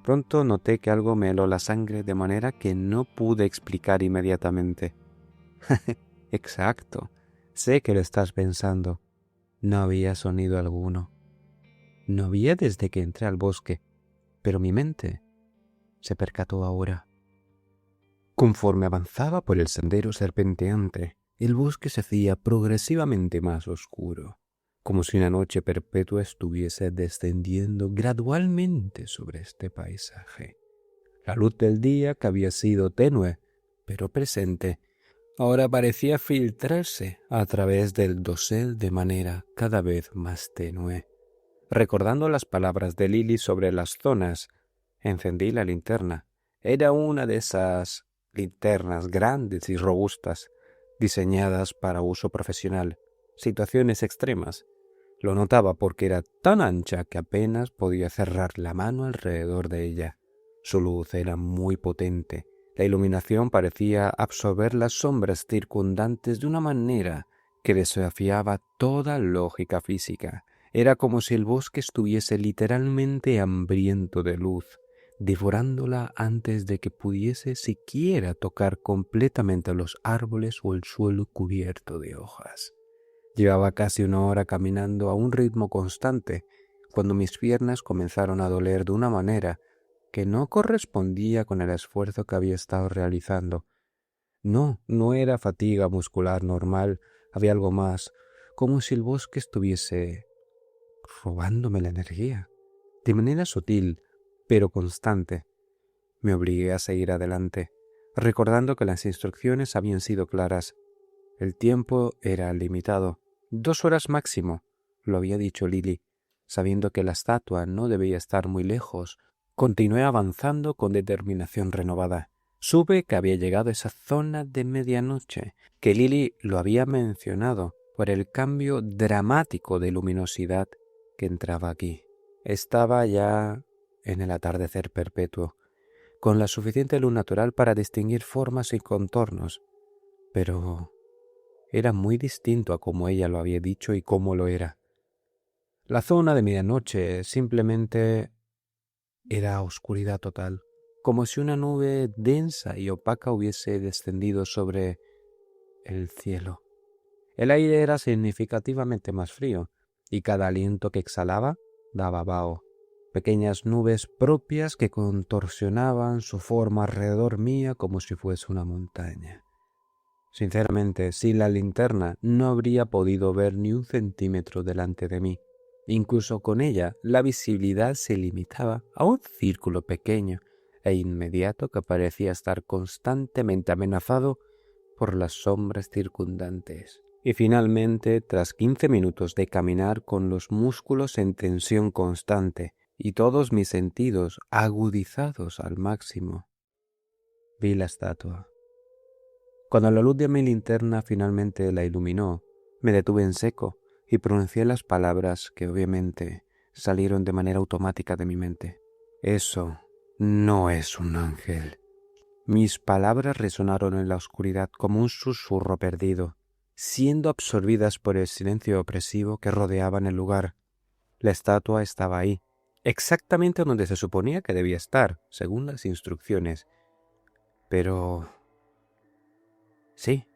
Pronto noté que algo me heló la sangre de manera que no pude explicar inmediatamente. Exacto, sé que lo estás pensando. No había sonido alguno. No había desde que entré al bosque, pero mi mente se percató ahora. Conforme avanzaba por el sendero serpenteante, El bosque se hacía progresivamente más oscuro, como si una noche perpetua estuviese descendiendo gradualmente sobre este paisaje. La luz del día, que había sido tenue, pero presente, ahora parecía filtrarse a través del dosel de manera cada vez más tenue. Recordando las palabras de Lily sobre las zonas, encendí la linterna. Era una de esas linternas grandes y robustas, diseñadas para uso profesional, situaciones extremas. Lo notaba porque era tan ancha que apenas podía cerrar la mano alrededor de ella. Su luz era muy potente. La iluminación parecía absorber las sombras circundantes de una manera que desafiaba toda lógica física. Era como si el bosque estuviese literalmente hambriento de luz, devorándola antes de que pudiese siquiera tocar completamente los árboles o el suelo cubierto de hojas. Llevaba casi una hora caminando a un ritmo constante cuando mis piernas comenzaron a doler de una manera que no correspondía con el esfuerzo que había estado realizando. No era fatiga muscular normal, había algo más, como si el bosque estuviese robándome la energía, de manera sutil, pero constante. Me obligué a seguir adelante, recordando que las instrucciones habían sido claras. El tiempo era limitado, 2 horas máximo, lo había dicho Lily. Sabiendo que la estatua no debía estar muy lejos, continué avanzando con determinación renovada. Supe que había llegado a esa zona de medianoche, que Lily lo había mencionado por el cambio dramático de luminosidad que entraba aquí. Estaba ya en el atardecer perpetuo, con la suficiente luz natural para distinguir formas y contornos, pero era muy distinto a como ella lo había dicho y cómo lo era. La zona de medianoche simplemente era oscuridad total, como si una nube densa y opaca hubiese descendido sobre el cielo. El aire era significativamente más frío, y cada aliento que exhalaba daba vaho. Pequeñas nubes propias que contorsionaban su forma alrededor mía como si fuese una montaña. Sinceramente, sin la linterna no habría podido ver ni un centímetro delante de mí. Incluso con ella, la visibilidad se limitaba a un círculo pequeño e inmediato que parecía estar constantemente amenazado por las sombras circundantes. Y finalmente, tras 15 minutos de caminar con los músculos en tensión constante y todos mis sentidos agudizados al máximo, vi la estatua. Cuando la luz de mi linterna finalmente la iluminó, me detuve en seco y pronuncié las palabras que obviamente salieron de manera automática de mi mente. Eso no es un ángel. Mis palabras resonaron en la oscuridad como un susurro perdido, siendo absorbidas por el silencio opresivo que rodeaba el lugar. La estatua estaba ahí, exactamente donde se suponía que debía estar, según las instrucciones. Pero sí,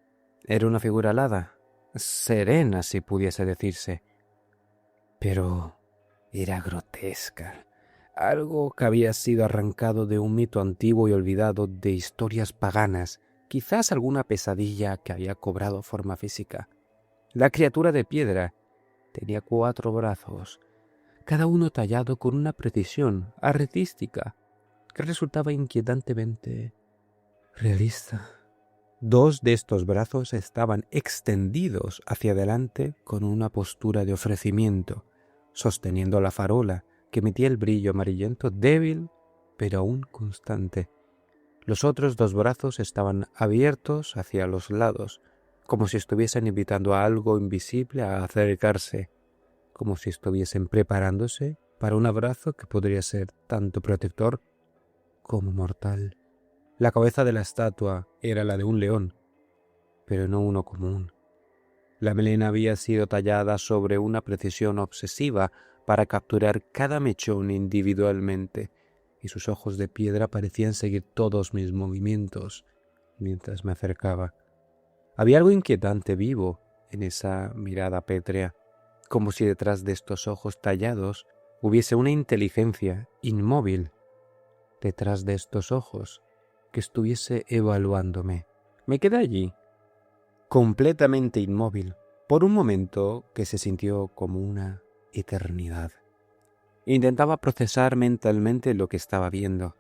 era una figura alada, serena si pudiese decirse, pero era grotesca, algo que había sido arrancado de un mito antiguo y olvidado de historias paganas, quizás alguna pesadilla que había cobrado forma física. La criatura de piedra tenía 4 brazos, cada uno tallado con una precisión artística que resultaba inquietantemente realista. 2 de estos brazos estaban extendidos hacia adelante con una postura de ofrecimiento, sosteniendo la farola que emitía el brillo amarillento débil pero aún constante. Los otros 2 brazos estaban abiertos hacia los lados, como si estuviesen invitando a algo invisible a acercarse, como si estuviesen preparándose para un abrazo que podría ser tanto protector como mortal. La cabeza de la estatua era la de un león, pero no uno común. La melena había sido tallada sobre una precisión obsesiva para capturar cada mechón individualmente, y sus ojos de piedra parecían seguir todos mis movimientos mientras me acercaba. Había algo inquietante vivo en esa mirada pétrea, como si detrás de estos ojos tallados hubiese una inteligencia inmóvil. Detrás de estos ojos que estuviese evaluándome. Me quedé allí, completamente inmóvil, por un momento que se sintió como una eternidad. Intentaba procesar mentalmente lo que estaba viendo.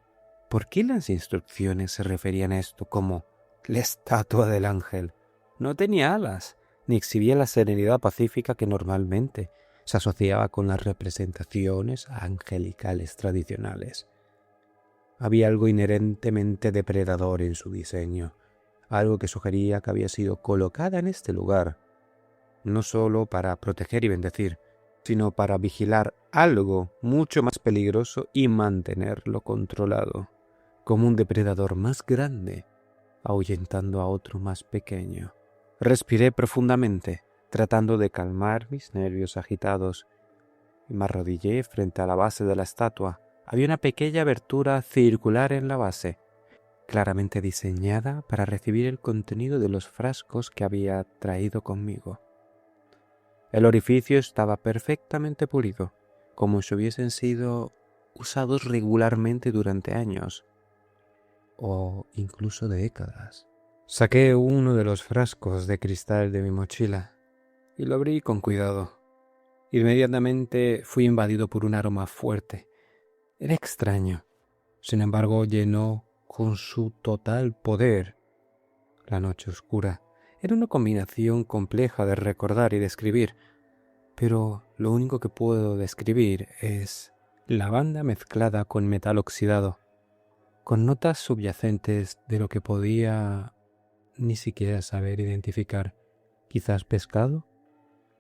¿Por qué las instrucciones se referían a esto como la estatua del ángel? No tenía alas, ni exhibía la serenidad pacífica que normalmente se asociaba con las representaciones angelicales tradicionales. Había algo inherentemente depredador en su diseño, algo que sugería que había sido colocada en este lugar, no solo para proteger y bendecir, sino para vigilar algo mucho más peligroso y mantenerlo controlado, como un depredador más grande, ahuyentando a otro más pequeño. Respiré profundamente, tratando de calmar mis nervios agitados, y me arrodillé frente a la base de la estatua. Había una pequeña abertura circular en la base, claramente diseñada para recibir el contenido de los frascos que había traído conmigo. El orificio estaba perfectamente pulido, como si hubiesen sido usados regularmente durante años, o incluso décadas. Saqué uno de los frascos de cristal de mi mochila y lo abrí con cuidado. Inmediatamente fui invadido por un aroma fuerte. Era extraño. Sin embargo, llenó con su total poder la noche oscura. Era una combinación compleja de recordar y describir, pero lo único que puedo describir es lavanda mezclada con metal oxidado, con notas subyacentes de lo que podía ni siquiera saber identificar. ¿Quizás pescado?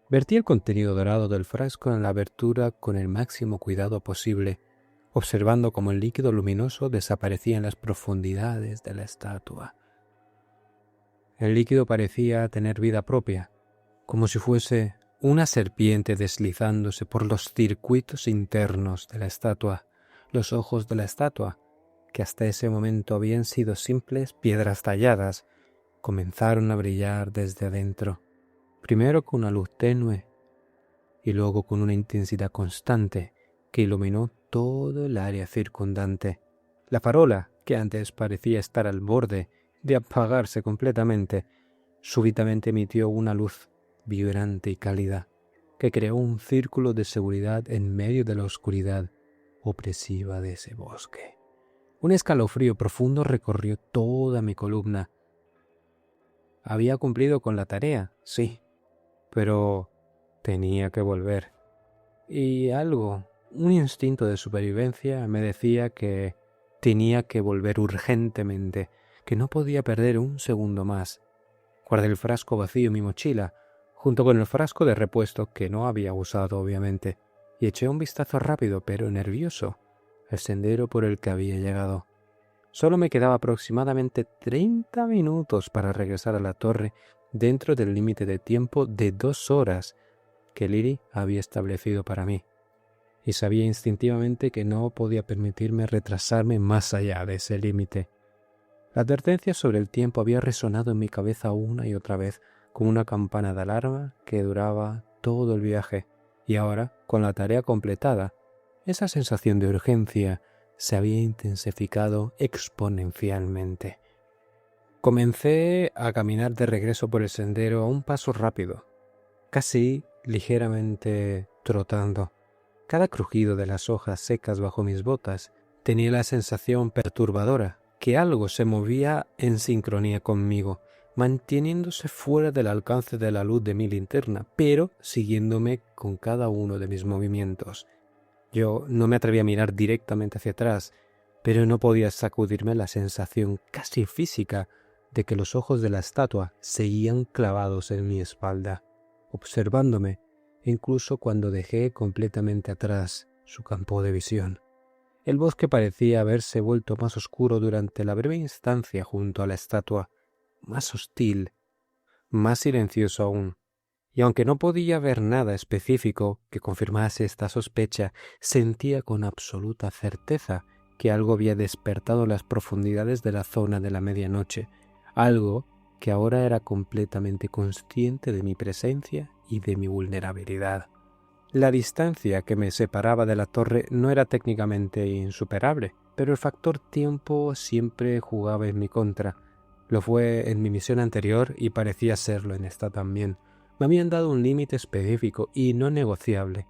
Vertí el contenido dorado del frasco en la abertura con el máximo cuidado posible, observando cómo el líquido luminoso desaparecía en las profundidades de la estatua. El líquido parecía tener vida propia, como si fuese una serpiente deslizándose por los circuitos internos de la estatua. Los ojos de la estatua, que hasta ese momento habían sido simples piedras talladas, comenzaron a brillar desde adentro, primero con una luz tenue y luego con una intensidad constante que iluminó todo el área circundante. La farola, que antes parecía estar al borde de apagarse completamente, súbitamente emitió una luz vibrante y cálida que creó un círculo de seguridad en medio de la oscuridad opresiva de ese bosque. Un escalofrío profundo recorrió toda mi columna. Había cumplido con la tarea, sí, pero tenía que volver. Y algo, un instinto de supervivencia me decía que tenía que volver urgentemente, que no podía perder un segundo más. Guardé el frasco vacío en mi mochila, junto con el frasco de repuesto que no había usado obviamente, y eché un vistazo rápido pero nervioso al sendero por el que había llegado. Solo me quedaba aproximadamente 30 minutos para regresar a la torre dentro del límite de tiempo de 2 horas que Lily había establecido para mí, y sabía instintivamente que no podía permitirme retrasarme más allá de ese límite. La advertencia sobre el tiempo había resonado en mi cabeza una y otra vez como una campana de alarma que duraba todo el viaje, y ahora, con la tarea completada, esa sensación de urgencia se había intensificado exponencialmente. Comencé a caminar de regreso por el sendero a un paso rápido, casi ligeramente trotando. Cada crujido de las hojas secas bajo mis botas tenía la sensación perturbadora que algo se movía en sincronía conmigo, manteniéndose fuera del alcance de la luz de mi linterna, pero siguiéndome con cada uno de mis movimientos. Yo no me atreví a mirar directamente hacia atrás, pero no podía sacudirme la sensación casi física de que los ojos de la estatua seguían clavados en mi espalda, observándome incluso cuando dejé completamente atrás su campo de visión. El bosque parecía haberse vuelto más oscuro durante la breve instancia junto a la estatua, más hostil, más silencioso aún. Y aunque no podía ver nada específico que confirmase esta sospecha, sentía con absoluta certeza que algo había despertado las profundidades de la zona de la medianoche, algo que ahora era completamente consciente de mi presencia y de mi vulnerabilidad. La distancia que me separaba de la torre no era técnicamente insuperable, pero el factor tiempo siempre jugaba en mi contra. Lo fue en mi misión anterior y parecía serlo en esta también. Me habían dado un límite específico y no negociable.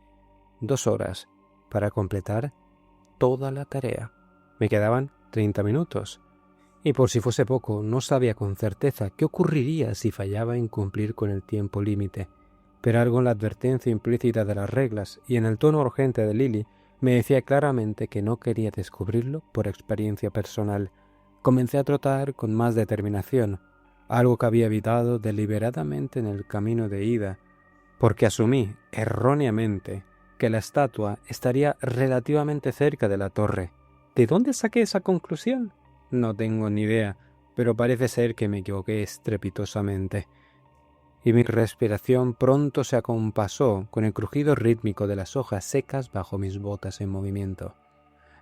2 horas para completar toda la tarea. Me quedaban 30 minutos. Y por si fuese poco, no sabía con certeza qué ocurriría si fallaba en cumplir con el tiempo límite. Pero algo en la advertencia implícita de las reglas y en el tono urgente de Lily me decía claramente que no quería descubrirlo por experiencia personal. Comencé a trotar con más determinación, algo que había evitado deliberadamente en el camino de ida, porque asumí, erróneamente, que la estatua estaría relativamente cerca de la torre. ¿De dónde saqué esa conclusión? No tengo ni idea, pero parece ser que me equivoqué estrepitosamente. Y mi respiración pronto se acompasó con el crujido rítmico de las hojas secas bajo mis botas en movimiento.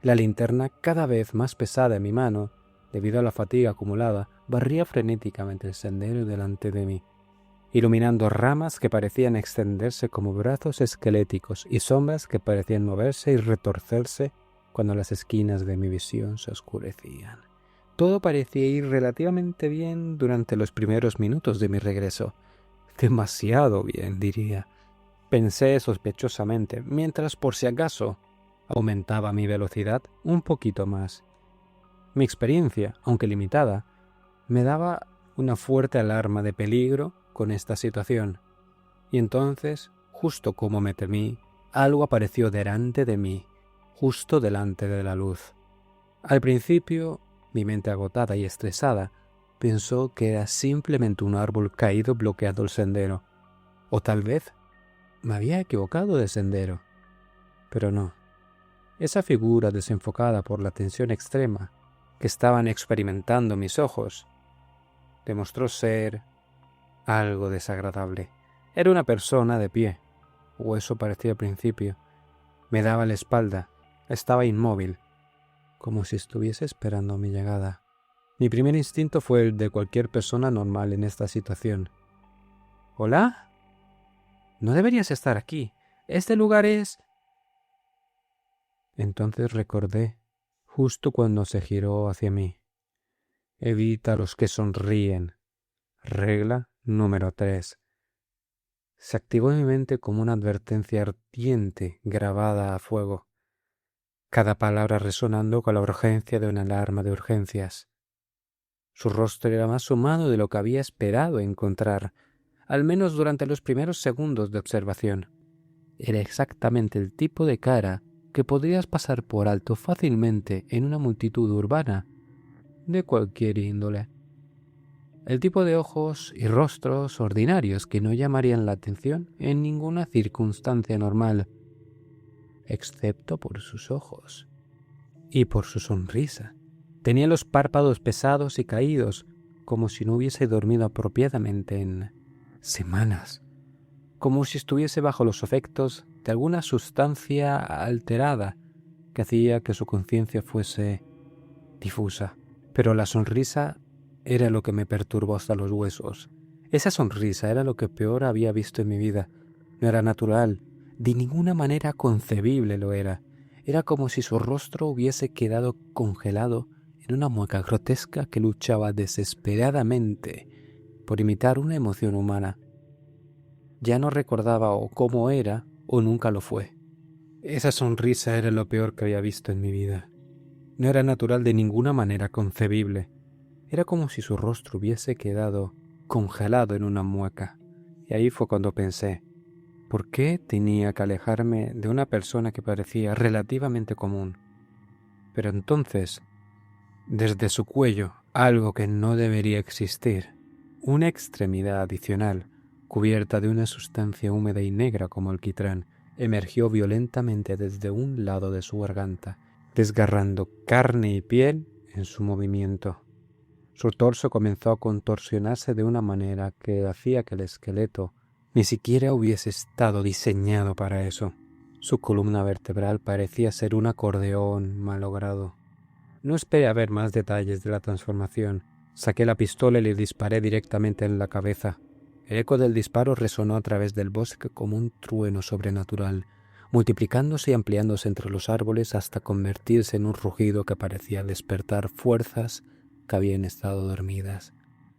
La linterna, cada vez más pesada en mi mano, debido a la fatiga acumulada, barría frenéticamente el sendero delante de mí, iluminando ramas que parecían extenderse como brazos esqueléticos y sombras que parecían moverse y retorcerse cuando las esquinas de mi visión se oscurecían. Todo parecía ir relativamente bien durante los primeros minutos de mi regreso. Demasiado bien, diría. Pensé sospechosamente, mientras por si acaso aumentaba mi velocidad un poquito más. Mi experiencia, aunque limitada, me daba una fuerte alarma de peligro con esta situación. Y entonces, justo como me temí, algo apareció delante de mí, justo delante de la luz. Al principio, mi mente agotada y estresada pensó que era simplemente un árbol caído bloqueando el sendero. O tal vez me había equivocado de sendero. Pero no. Esa figura desenfocada por la tensión extrema que estaban experimentando mis ojos demostró ser algo desagradable. Era una persona de pie, o eso parecía al principio. Me daba la espalda, estaba inmóvil, como si estuviese esperando mi llegada. Mi primer instinto fue el de cualquier persona normal en esta situación. ¿Hola? No deberías estar aquí. Este lugar es... Entonces recordé, justo cuando se giró hacia mí. Evita a los que sonríen. Regla número 3. Se activó en mi mente como una advertencia ardiente grabada a fuego, cada palabra resonando con la urgencia de una alarma de urgencias. Su rostro era más humano de lo que había esperado encontrar, al menos durante los primeros segundos de observación. Era exactamente el tipo de cara que podrías pasar por alto fácilmente en una multitud urbana de cualquier índole. El tipo de ojos y rostros ordinarios que no llamarían la atención en ninguna circunstancia normal, excepto por sus ojos y por su sonrisa. Tenía los párpados pesados y caídos, como si no hubiese dormido apropiadamente en semanas, como si estuviese bajo los efectos de alguna sustancia alterada que hacía que su conciencia fuese difusa. Pero la sonrisa era lo que me perturbó hasta los huesos. Esa sonrisa era lo que peor había visto en mi vida. No era natural, de ninguna manera concebible lo era. Era como si su rostro hubiese quedado congelado en una mueca grotesca que luchaba desesperadamente por imitar una emoción humana. Ya no recordaba o cómo era o nunca lo fue. Esa sonrisa era lo peor que había visto en mi vida. No era natural de ninguna manera concebible. Era como si su rostro hubiese quedado congelado en una mueca. Y ahí fue cuando pensé, ¿por qué tenía que alejarme de una persona que parecía relativamente común? Pero entonces, desde su cuello, algo que no debería existir, una extremidad adicional, cubierta de una sustancia húmeda y negra como alquitrán, emergió violentamente desde un lado de su garganta, desgarrando carne y piel en su movimiento. Su torso comenzó a contorsionarse de una manera que hacía que el esqueleto ni siquiera hubiese estado diseñado para eso. Su columna vertebral parecía ser un acordeón malogrado. No esperé a ver más detalles de la transformación. Saqué la pistola y le disparé directamente en la cabeza. El eco del disparo resonó a través del bosque como un trueno sobrenatural, multiplicándose y ampliándose entre los árboles hasta convertirse en un rugido que parecía despertar fuerzas que habían estado dormidas.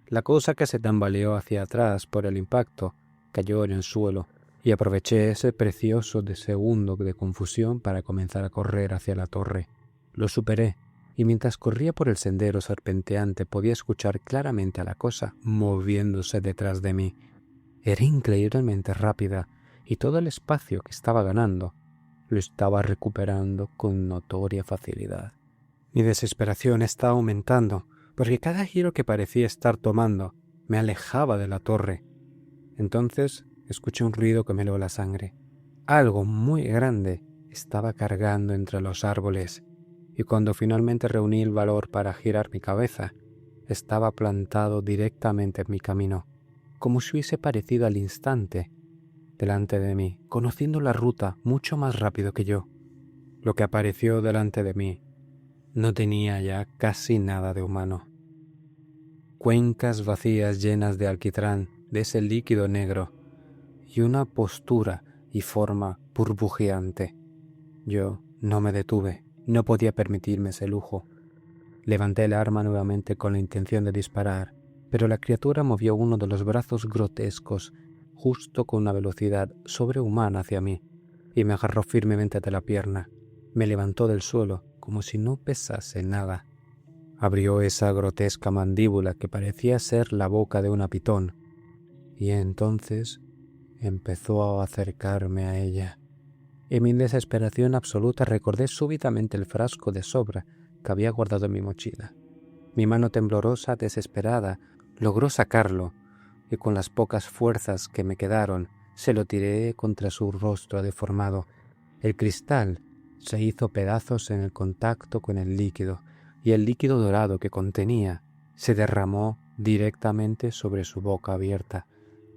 La cosa que se tambaleó hacia atrás por el impacto cayó en el suelo y aproveché ese precioso segundo de confusión para comenzar a correr hacia la torre. Lo superé y mientras corría por el sendero serpenteante podía escuchar claramente a la cosa moviéndose detrás de mí. Era increíblemente rápida y todo el espacio que estaba ganando lo estaba recuperando con notoria facilidad. Mi desesperación estaba aumentando, porque cada giro que parecía estar tomando me alejaba de la torre. Entonces escuché un ruido que me heló la sangre. Algo muy grande estaba cargando entre los árboles, y cuando finalmente reuní el valor para girar mi cabeza, estaba plantado directamente en mi camino, como si hubiese parecido al instante delante de mí, conociendo la ruta mucho más rápido que yo. Lo que apareció delante de mí no tenía ya casi nada de humano. Cuencas vacías llenas de alquitrán, de ese líquido negro, y una postura y forma burbujeante. Yo no me detuve, no podía permitirme ese lujo. Levanté el arma nuevamente con la intención de disparar, pero la criatura movió uno de los brazos grotescos justo con una velocidad sobrehumana hacia mí, y me agarró firmemente de la pierna. Me levantó del suelo como si no pesase nada. Abrió esa grotesca mandíbula que parecía ser la boca de una pitón, y entonces empezó a acercarme a ella. En mi desesperación absoluta recordé súbitamente el frasco de sobra que había guardado en mi mochila. Mi mano temblorosa, desesperada, logró sacarlo, y con las pocas fuerzas que me quedaron, se lo tiré contra su rostro deformado. El cristal se hizo pedazos en el contacto con el líquido, y el líquido dorado que contenía se derramó directamente sobre su boca abierta.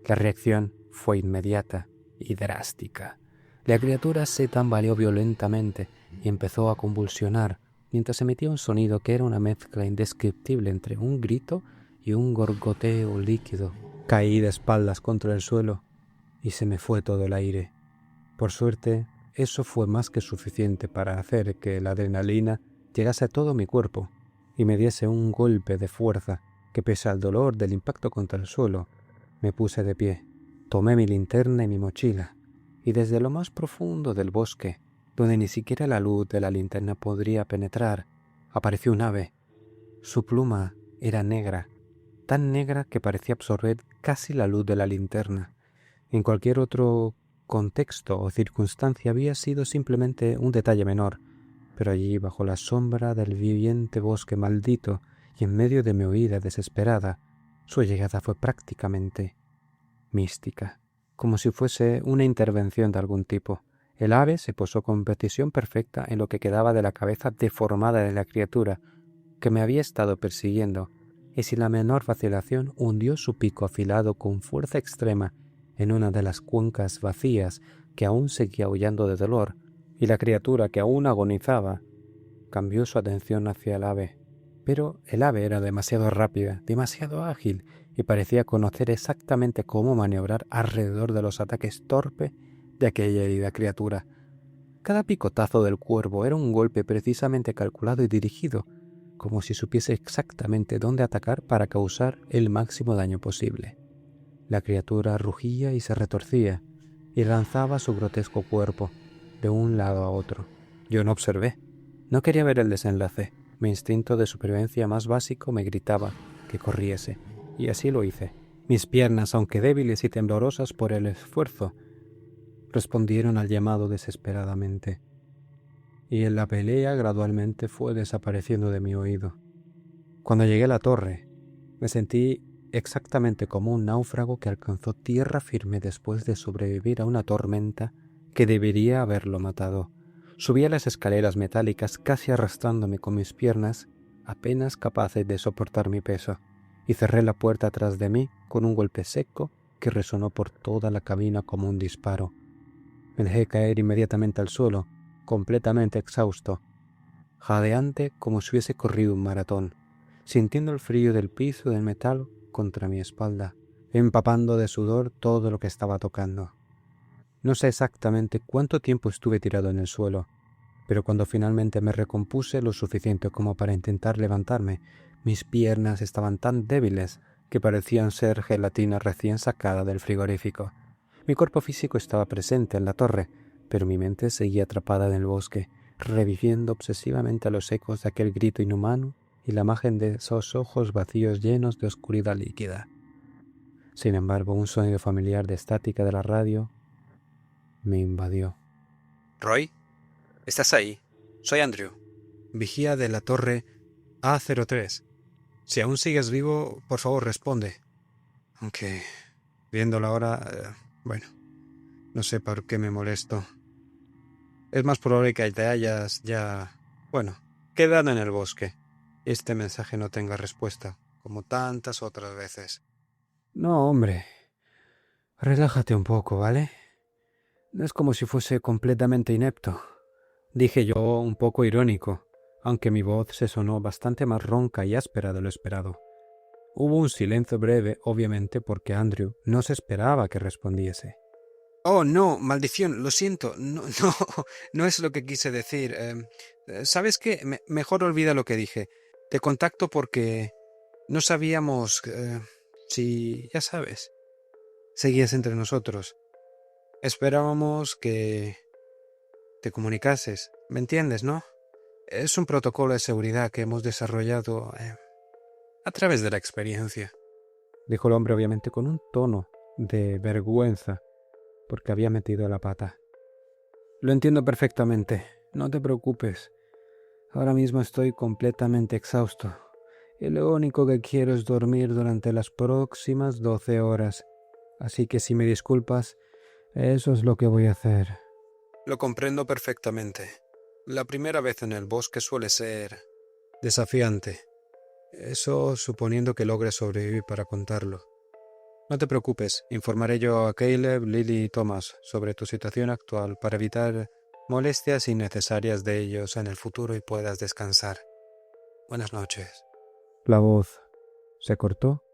La reacción fue inmediata y drástica. La criatura se tambaleó violentamente y empezó a convulsionar, mientras emitía un sonido que era una mezcla indescriptible entre un grito y un gorgoteo líquido. Caí de espaldas contra el suelo y se me fue todo el aire. Por suerte, eso fue más que suficiente para hacer que la adrenalina llegase a todo mi cuerpo y me diese un golpe de fuerza que, pese al dolor del impacto contra el suelo, me puse de pie. Tomé mi linterna y mi mochila, y desde lo más profundo del bosque, donde ni siquiera la luz de la linterna podría penetrar, apareció un ave. Su pluma era negra, tan negra que parecía absorber casi la luz de la linterna. En cualquier otro contexto o circunstancia había sido simplemente un detalle menor, pero allí, bajo la sombra del viviente bosque maldito y en medio de mi huida desesperada, su llegada fue prácticamente mística, como si fuese una intervención de algún tipo. El ave se posó con precisión perfecta en lo que quedaba de la cabeza deformada de la criatura que me había estado persiguiendo, y sin la menor vacilación hundió su pico afilado con fuerza extrema en una de las cuencas vacías que aún seguía aullando de dolor, y la criatura, que aún agonizaba, cambió su atención hacia el ave. Pero el ave era demasiado rápida, demasiado ágil, y parecía conocer exactamente cómo maniobrar alrededor de los ataques torpes de aquella herida criatura. Cada picotazo del cuervo era un golpe precisamente calculado y dirigido, como si supiese exactamente dónde atacar para causar el máximo daño posible. La criatura rugía y se retorcía, y lanzaba su grotesco cuerpo de un lado a otro. Yo no observé. No quería ver el desenlace. Mi instinto de supervivencia más básico me gritaba que corriese, y así lo hice. Mis piernas, aunque débiles y temblorosas por el esfuerzo, respondieron al llamado desesperadamente, y en la pelea gradualmente fue desapareciendo de mi oído. Cuando llegué a la torre, me sentí exactamente como un náufrago que alcanzó tierra firme después de sobrevivir a una tormenta que debería haberlo matado. Subí a las escaleras metálicas casi arrastrándome con mis piernas, apenas capaces de soportar mi peso, y cerré la puerta atrás de mí con un golpe seco que resonó por toda la cabina como un disparo. Me dejé caer inmediatamente al suelo, completamente exhausto, jadeante como si hubiese corrido un maratón, sintiendo el frío del piso del metal contra mi espalda, empapando de sudor todo lo que estaba tocando. No sé exactamente cuánto tiempo estuve tirado en el suelo, pero cuando finalmente me recompuse lo suficiente como para intentar levantarme, mis piernas estaban tan débiles que parecían ser gelatina recién sacada del frigorífico. Mi cuerpo físico estaba presente en la torre, pero mi mente seguía atrapada en el bosque, reviviendo obsesivamente a los ecos de aquel grito inhumano y la imagen de esos ojos vacíos llenos de oscuridad líquida. Sin embargo, un sonido familiar de estática de la radio me invadió. Roy, ¿estás ahí? Soy Andrew, vigía de la torre A03. Si aún sigues vivo, por favor responde. Aunque, viendo la hora, bueno, no sé por qué me molesto. Es más probable que te hayas ya, quedado en el bosque. Este mensaje no tenga respuesta, como tantas otras veces. No, hombre. Relájate un poco, ¿vale? No es como si fuese completamente inepto, dije yo un poco irónico, aunque mi voz se sonó bastante más ronca y áspera de lo esperado. Hubo un silencio breve, obviamente porque Andrew no se esperaba que respondiese. Oh, no, maldición, lo siento, no es lo que quise decir. ¿Sabes qué? Mejor olvida lo que dije. Te contacto porque no sabíamos si, ya sabes, seguías entre nosotros. Esperábamos que te comunicases, ¿me entiendes, no? Es un protocolo de seguridad que hemos desarrollado a través de la experiencia, dijo el hombre obviamente con un tono de vergüenza porque había metido la pata. Lo entiendo perfectamente, no te preocupes. Ahora mismo estoy completamente exhausto y lo único que quiero es dormir durante las próximas 12 horas. Así que si me disculpas, eso es lo que voy a hacer. Lo comprendo perfectamente. La primera vez en el bosque suele ser desafiante. Eso suponiendo que logres sobrevivir para contarlo. No te preocupes, informaré yo a Caleb, Lily y Thomas sobre tu situación actual para evitar molestias innecesarias de ellos en el futuro y puedas descansar. Buenas noches. La voz se cortó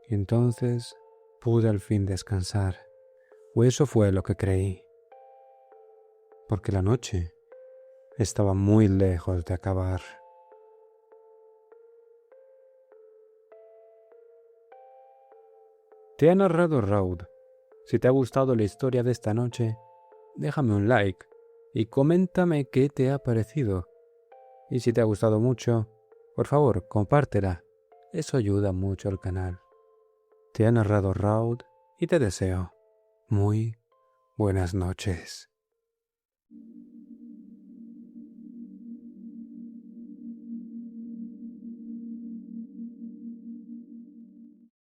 y entonces pude al fin descansar. O eso fue lo que creí. Porque la noche estaba muy lejos de acabar. Te ha narrado Raud. Si te ha gustado la historia de esta noche, déjame un like y coméntame qué te ha parecido. Y si te ha gustado mucho, por favor, compártela. Eso ayuda mucho al canal. Te ha narrado Raud y te deseo muy buenas noches.